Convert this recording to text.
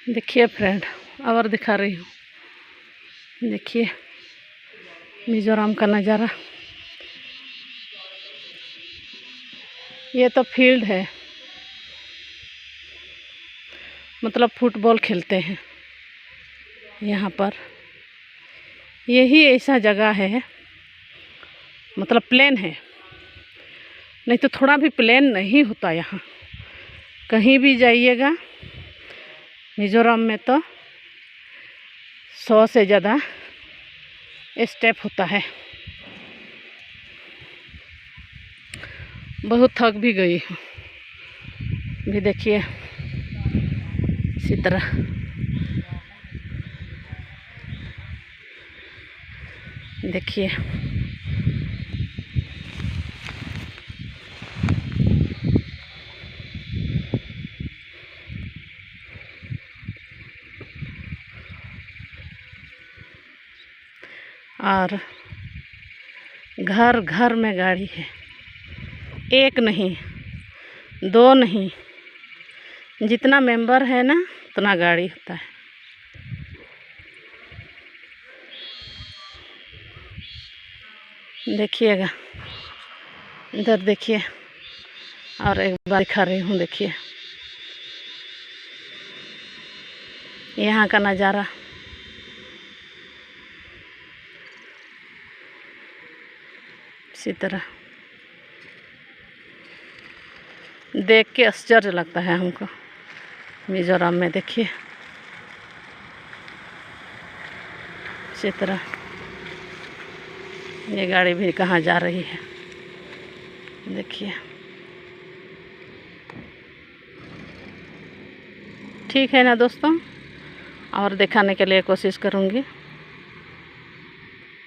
देखिए फ्रेंड, और दिखा रही हूँ। देखिए मिज़ोरम का नज़ारा। ये तो फील्ड है, मतलब फुटबॉल खेलते हैं यहाँ पर। यही ऐसा जगह है, मतलब प्लेन है, नहीं तो थोड़ा भी प्लेन नहीं होता यहाँ। कहीं भी जाइएगा मिज़ोरम में तो 100 से ज़्यादा स्टेप होता है। बहुत थक भी गई हूँ भी। देखिए इसी तरह देखिए और घर घर में गाड़ी है, एक नहीं, दो नहीं, जितना मेंबर है ना उतना गाड़ी होता है। देखिएगा इधर, देखिए और एक बार दिखा रही हूँ। देखिए यहाँ का नज़ारा। इसी तरह देख के आश्चर्य लगता है हमको मिज़ोरम में। देखिए इसी तरह ये गाड़ी भी कहाँ जा रही है, देखिए। ठीक है ना दोस्तों, और दिखाने के लिए कोशिश करूँगी।